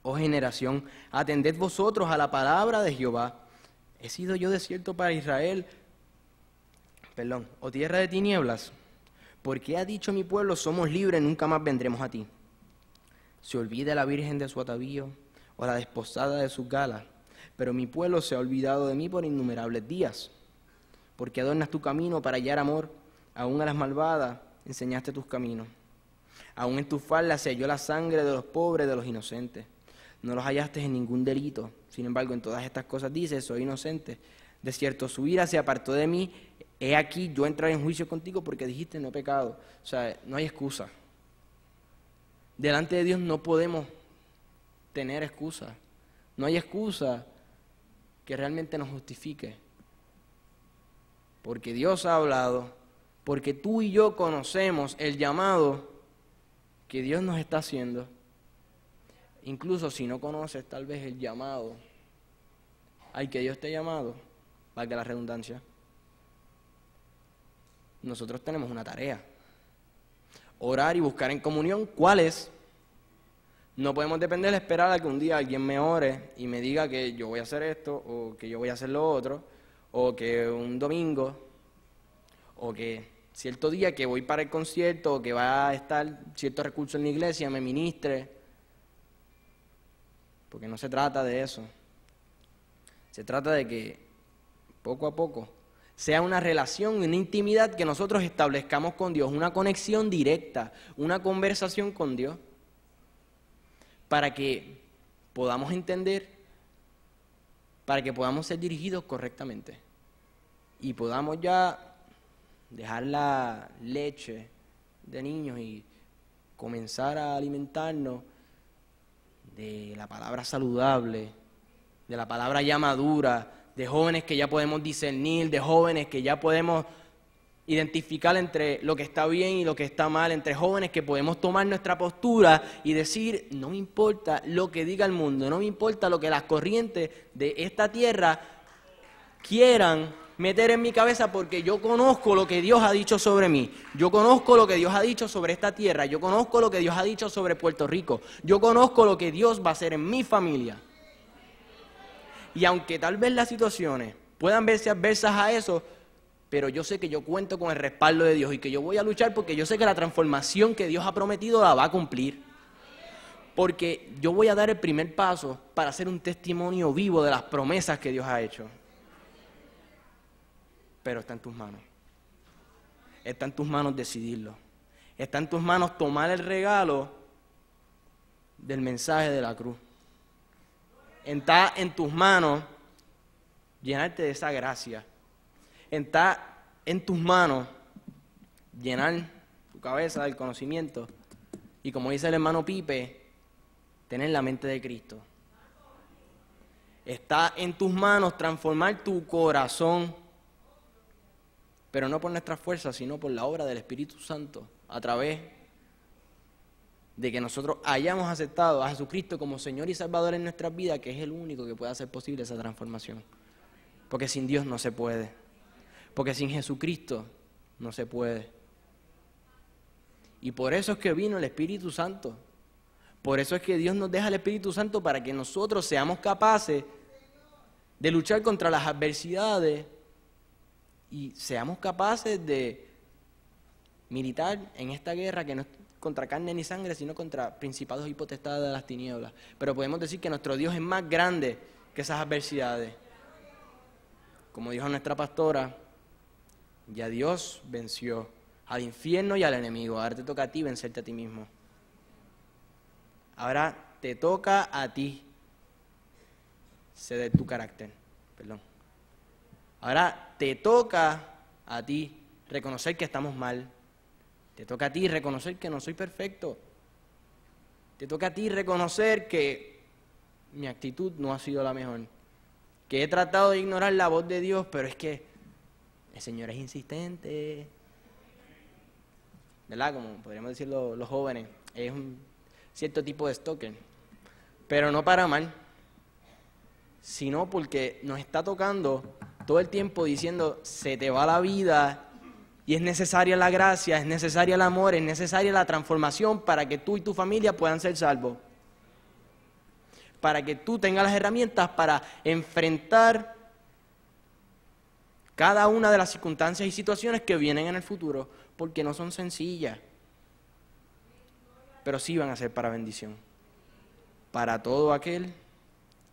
Oh generación, atended vosotros a la palabra de Jehová. ¿He sido yo desierto para Israel? ¿O tierra de tinieblas? Porque ha dicho mi pueblo, somos libres, nunca más vendremos a ti. Se olvida la virgen de su atavío, o la desposada de sus galas, pero mi pueblo se ha olvidado de mí por innumerables días. Porque adornas tu camino para hallar amor, aún a las malvadas enseñaste tus caminos. Aún en tus faldas se halló la sangre de los pobres, de los inocentes. No los hallaste en ningún delito. Sin embargo, en todas estas cosas dices, soy inocente. De cierto, su ira se apartó de mí. He aquí, yo entraré en juicio contigo porque dijiste, no he pecado. O sea, no hay excusa. Delante de Dios no podemos tener excusa. No hay excusa que realmente nos justifique. Porque Dios ha hablado, porque tú y yo conocemos el llamado que Dios nos está haciendo. Incluso si no conoces tal vez el llamado al que Dios te ha llamado, valga la redundancia, nosotros tenemos una tarea. Orar y buscar en comunión, ¿cuál es? No podemos depender de esperar a que un día alguien me ore y me diga que yo voy a hacer esto, o que yo voy a hacer lo otro, o que un domingo, o que cierto día que voy para el concierto, o que va a estar cierto recurso en la iglesia, me ministre. Porque no se trata de eso. Se trata de que poco a poco sea una relación, una intimidad que nosotros establezcamos con Dios, una conexión directa, una conversación con Dios, para que podamos entender, para que podamos ser dirigidos correctamente y podamos ya dejar la leche de niños y comenzar a alimentarnos de la palabra saludable, de la palabra ya madura, de jóvenes que ya podemos discernir, de jóvenes que ya podemos identificar entre lo que está bien y lo que está mal, entre jóvenes que podemos tomar nuestra postura y decir, no me importa lo que diga el mundo, no me importa lo que las corrientes de esta tierra quieran meter en mi cabeza, porque yo conozco lo que Dios ha dicho sobre mí, yo conozco lo que Dios ha dicho sobre esta tierra, yo conozco lo que Dios ha dicho sobre Puerto Rico, yo conozco lo que Dios va a hacer en mi familia. Y aunque tal vez las situaciones puedan verse adversas a eso, pero yo sé que yo cuento con el respaldo de Dios y que yo voy a luchar porque yo sé que la transformación que Dios ha prometido la va a cumplir. Porque yo voy a dar el primer paso para hacer un testimonio vivo de las promesas que Dios ha hecho. Pero está en tus manos. Está en tus manos decidirlo. Está en tus manos tomar el regalo del mensaje de la cruz. Está en tus manos llenarte de esa gracia. Está en tus manos llenar tu cabeza del conocimiento y, como dice el hermano Pipe, tener la mente de Cristo. Está en tus manos transformar tu corazón, pero no por nuestras fuerzas, sino por la obra del Espíritu Santo, a través de que nosotros hayamos aceptado a Jesucristo como Señor y Salvador en nuestras vidas, que es el único que puede hacer posible esa transformación. Porque sin Dios no se puede. Porque sin Jesucristo no se puede. Y por eso es que vino el Espíritu Santo. Por eso es que Dios nos deja el Espíritu Santo, para que nosotros seamos capaces de luchar contra las adversidades y seamos capaces de militar en esta guerra que no es contra carne ni sangre, sino contra principados y potestades de las tinieblas. Pero podemos decir que nuestro Dios es más grande que esas adversidades. Como dijo nuestra pastora, ya Dios venció al infierno y al enemigo. Ahora te toca a ti vencerte a ti mismo. Ahora te toca a ti ceder tu carácter. Ahora te toca a ti reconocer que estamos mal. Te toca a ti reconocer que no soy perfecto. Te toca a ti reconocer que mi actitud no ha sido la mejor. Que he tratado de ignorar la voz de Dios, pero es que el Señor es insistente. ¿Verdad? Como podríamos decir los jóvenes. Es un cierto tipo de stalker. Pero no para mal. sino porque nos está tocando todo el tiempo diciendo, se te va la vida y es necesaria la gracia, es necesaria el amor, es necesaria la transformación para que tú y tu familia puedan ser salvos. Para que tú tengas las herramientas para enfrentar cada una de las circunstancias y situaciones que vienen en el futuro, porque no son sencillas, pero sí van a ser para bendición. Para todo aquel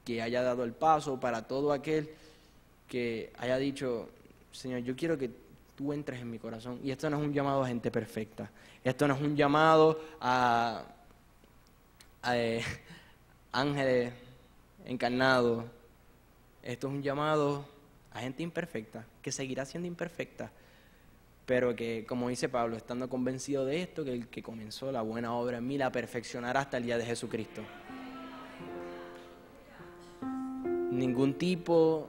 que haya dado el paso, para todo aquel que haya dicho, Señor, yo quiero que tú entres en mi corazón. Y esto no es un llamado a gente perfecta. Esto no es un llamado a ángeles encarnados. Esto es un llamado a gente imperfecta, que seguirá siendo imperfecta, pero que, como dice Pablo, estando convencido de esto, que el que comenzó la buena obra en mí la perfeccionará hasta el día de Jesucristo. Ningún tipo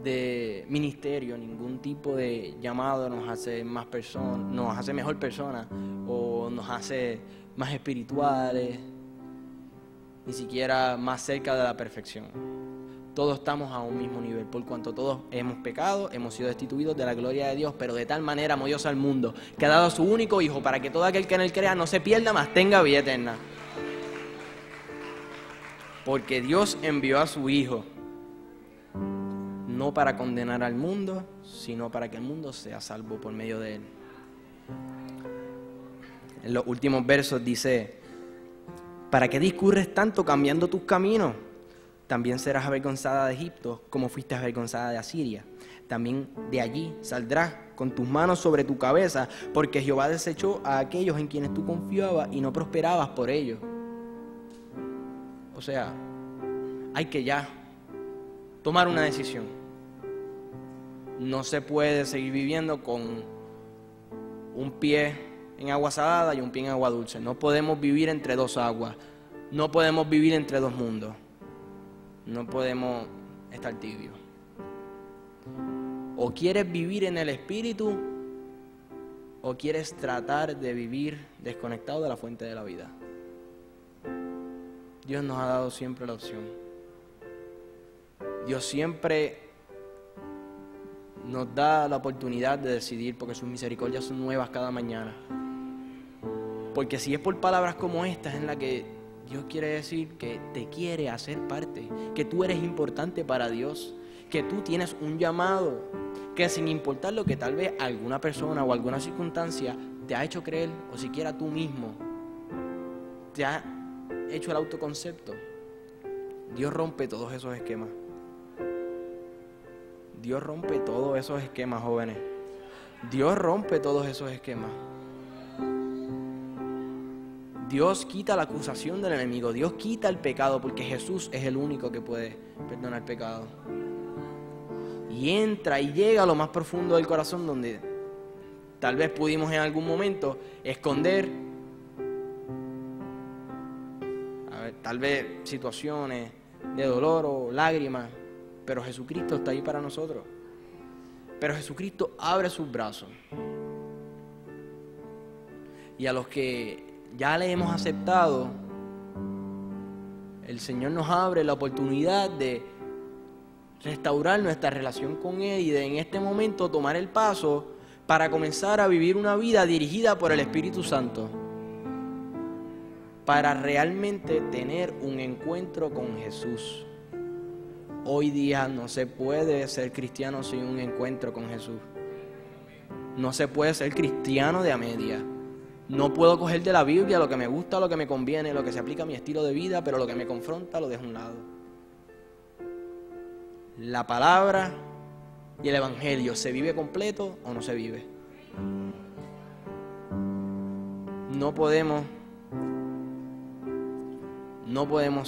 de ministerio, ningún tipo de llamado nos hace más personas, nos hace mejor personas o nos hace más espirituales, ni siquiera más cerca de la perfección. Todos estamos a un mismo nivel, por cuanto todos hemos pecado, hemos sido destituidos de la gloria de Dios, pero de tal manera amó Dios al mundo, que ha dado a su único Hijo, para que todo aquel que en él crea no se pierda, mas tenga vida eterna. Porque Dios envió a su Hijo, no para condenar al mundo, sino para que el mundo sea salvo por medio de él. En los últimos versos dice, ¿para qué discurres tanto cambiando tus caminos? También serás avergonzada de Egipto, como fuiste avergonzada de Asiria. También de allí saldrás con tus manos sobre tu cabeza, porque Jehová desechó a aquellos en quienes tú confiabas y no prosperabas por ellos. O sea, hay que ya tomar una decisión. No se puede seguir viviendo con un pie en agua salada y un pie en agua dulce. No podemos vivir entre dos aguas. No podemos vivir entre dos mundos. No podemos estar tibios. O quieres vivir en el Espíritu, o quieres tratar de vivir desconectado de la fuente de la vida. Dios nos ha dado siempre la opción. Dios siempre nos da la oportunidad de decidir, porque sus misericordias son nuevas cada mañana. Porque si es por palabras como estas en las que Dios quiere decir que te quiere hacer parte, que tú eres importante para Dios, que tú tienes un llamado, que sin importar lo que tal vez alguna persona o alguna circunstancia te ha hecho creer, o siquiera tú mismo te ha hecho el autoconcepto, Dios rompe todos esos esquemas. Dios rompe todos esos esquemas, jóvenes. Dios rompe todos esos esquemas. Dios quita la acusación del enemigo. Dios quita el pecado, porque Jesús es el único que puede perdonar pecado. Y entra y llega a lo más profundo del corazón, donde tal vez pudimos en algún momento esconder, tal vez situaciones de dolor o lágrimas, pero Jesucristo está ahí para nosotros. Pero Jesucristo abre sus brazos. Y a los que ya le hemos aceptado, el Señor nos abre la oportunidad de restaurar nuestra relación con Él y de en este momento tomar el paso para comenzar a vivir una vida dirigida por el Espíritu Santo, para realmente tener un encuentro con Jesús. Hoy día no se puede ser cristiano sin un encuentro con Jesús. No se puede ser cristiano de a media. No puedo coger de la Biblia lo que me gusta, lo que me conviene, lo que se aplica a mi estilo de vida, pero lo que me confronta lo dejo a un lado. La palabra y el Evangelio, ¿se vive completo o no se vive? No podemos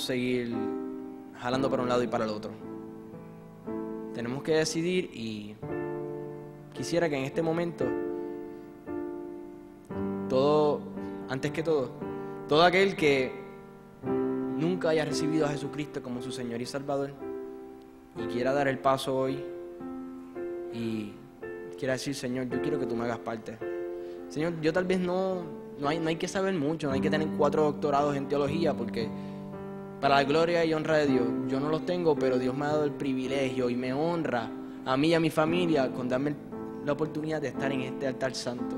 seguir jalando para un lado y para el otro. Tenemos que decidir, y quisiera que en este momento antes que todo aquel que nunca haya recibido a Jesucristo como su Señor y Salvador y quiera dar el paso hoy y quiera decir, Señor, yo quiero que tú me hagas parte. Señor, yo tal vez no hay que saber mucho, no hay que tener 4 doctorados en teología, porque para la gloria y honra de Dios. Yo no los tengo, pero Dios me ha dado el privilegio y me honra a mí y a mi familia con darme la oportunidad de estar en este altar santo.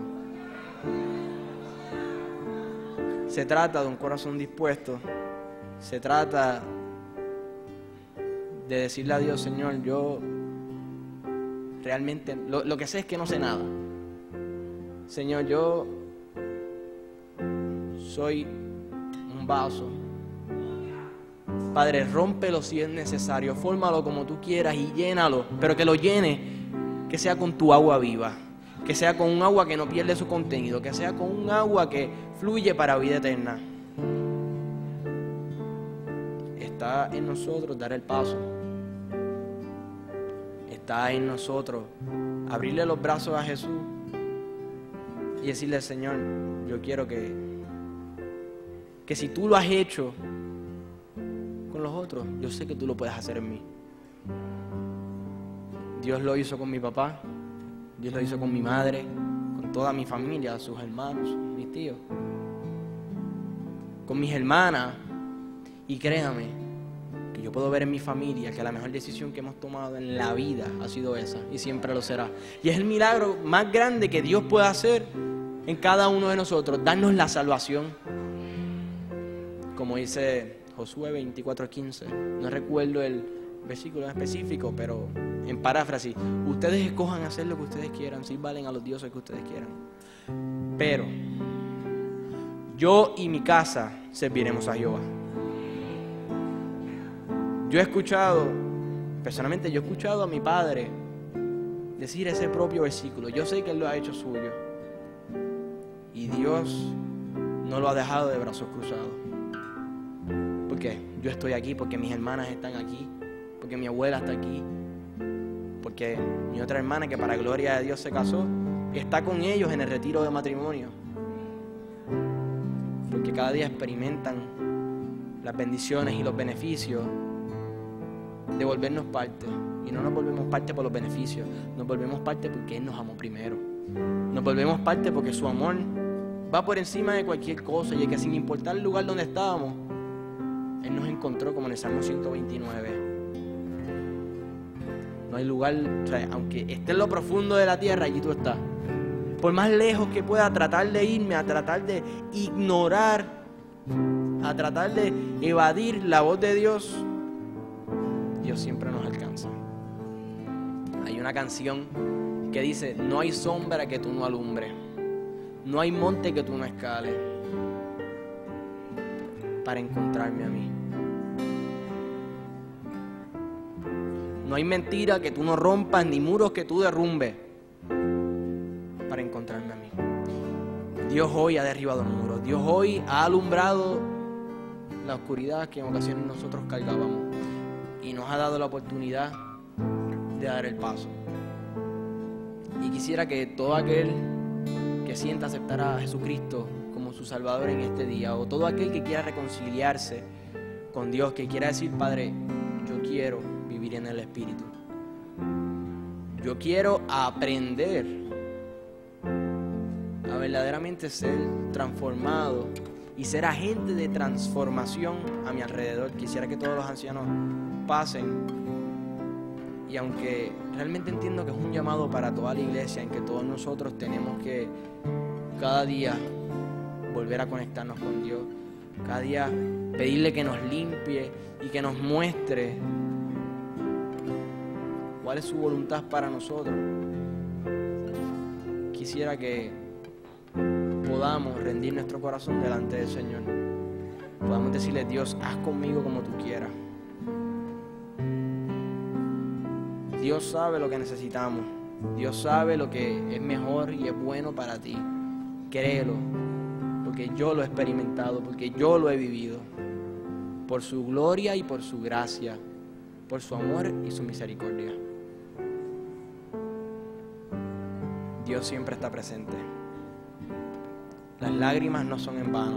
Se trata de un corazón dispuesto. Se trata de decirle a Dios: Señor, yo realmente, lo que sé es que no sé nada. Señor, yo soy un vaso. Padre, rómpelo si es necesario, fórmalo como tú quieras y llénalo, pero que lo llene, que sea con tu agua viva, que sea con un agua que no pierde su contenido, que sea con un agua que fluye para vida eterna. Está en nosotros dar el paso. Está en nosotros abrirle los brazos a Jesús y decirle: Señor, yo quiero que si tú lo has hecho con los otros, yo sé que tú lo puedes hacer en mí. Dios lo hizo con mi papá, Dios lo hizo con mi madre, con toda mi familia, sus hermanos, mis tíos, con mis hermanas. Y créame que yo puedo ver en mi familia que la mejor decisión que hemos tomado en la vida ha sido esa, y siempre lo será. Y es el milagro más grande que Dios puede hacer en cada uno de nosotros, darnos la salvación. Como dice Josué 24:15, no recuerdo el versículo específico, pero en paráfrasis: ustedes escojan hacer lo que ustedes quieran, sirvan a los dioses que ustedes quieran, pero yo y mi casa serviremos a Jehová. Personalmente yo he escuchado a mi padre decir ese propio versículo. Yo sé que él lo ha hecho suyo, y Dios no lo ha dejado de brazos cruzados. Porque yo estoy aquí, porque mis hermanas están aquí, porque mi abuela está aquí, porque mi otra hermana, que para gloria de Dios se casó, está con ellos en el retiro de matrimonio. Porque cada día experimentan las bendiciones y los beneficios de volvernos parte. Y no nos volvemos parte por los beneficios, nos volvemos parte porque Él nos amó primero. Nos volvemos parte porque su amor va por encima de cualquier cosa, y es que sin importar el lugar donde estábamos, Él nos encontró, como en el Salmo 129. No hay lugar, o sea, aunque esté en lo profundo de la tierra, allí tú estás. Por más lejos que pueda tratar de irme, a tratar de ignorar, a tratar de evadir la voz de Dios, Dios siempre nos alcanza. Hay una canción que dice: no hay sombra que tú no alumbres, no hay monte que tú no escales para encontrarme a mí. No hay mentira que tú no rompas, ni muros que tú derrumbes para encontrarme a mí. Dios hoy ha derribado muros. Dios hoy ha alumbrado la oscuridad que en ocasiones nosotros cargábamos, y nos ha dado la oportunidad de dar el paso. Y quisiera que todo aquel que sienta aceptar a Jesucristo como su Salvador en este día, o todo aquel que quiera reconciliarse con Dios, que quiera decir: Padre, yo quiero vivir en el Espíritu, yo quiero aprender a verdaderamente ser transformado y ser agente de transformación a mi alrededor. Quisiera que todos los ancianos pasen, y aunque realmente entiendo que es un llamado para toda la iglesia, en que todos nosotros tenemos que cada día volver a conectarnos con Dios, cada día pedirle que nos limpie y que nos muestre cuál es su voluntad para nosotros. Quisiera que podamos rendir nuestro corazón delante del Señor, podamos decirle: Dios, haz conmigo como tú quieras. Dios sabe lo que necesitamos, Dios sabe lo que es mejor y es bueno para ti. Créelo, porque yo lo he experimentado, porque yo lo he vivido, por su gloria y por su gracia, por su amor y su misericordia. Dios siempre está presente. Las lágrimas no son en vano.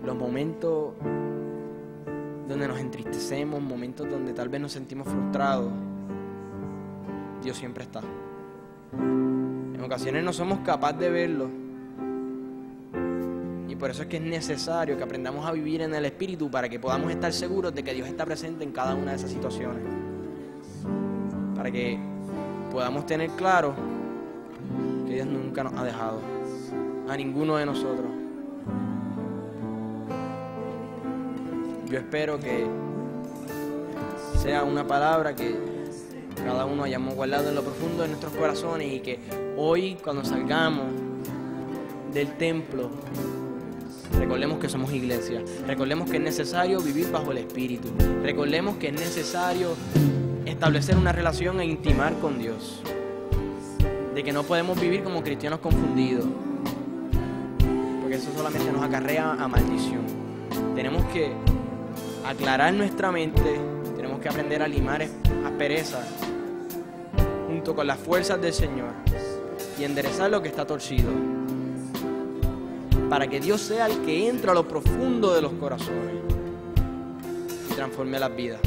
Los momentos donde nos entristecemos, momentos donde tal vez nos sentimos frustrados, Dios siempre está. En ocasiones no somos capaces de verlo, por eso es que es necesario que aprendamos a vivir en el Espíritu para que podamos estar seguros de que Dios está presente en cada una de esas situaciones. Para que podamos tener claro que Dios nunca nos ha dejado, a ninguno de nosotros. Yo espero que sea una palabra que cada uno hayamos guardado en lo profundo de nuestros corazones y que hoy, cuando salgamos del templo, recordemos que somos iglesia, recordemos que es necesario vivir bajo el Espíritu, recordemos que es necesario establecer una relación e intimar con Dios, de que no podemos vivir como cristianos confundidos, porque eso solamente nos acarrea a maldición. Tenemos que aclarar nuestra mente, tenemos que aprender a limar asperezas junto con las fuerzas del Señor y enderezar lo que está torcido, para que Dios sea el que entra a lo profundo de los corazones y transforme las vidas.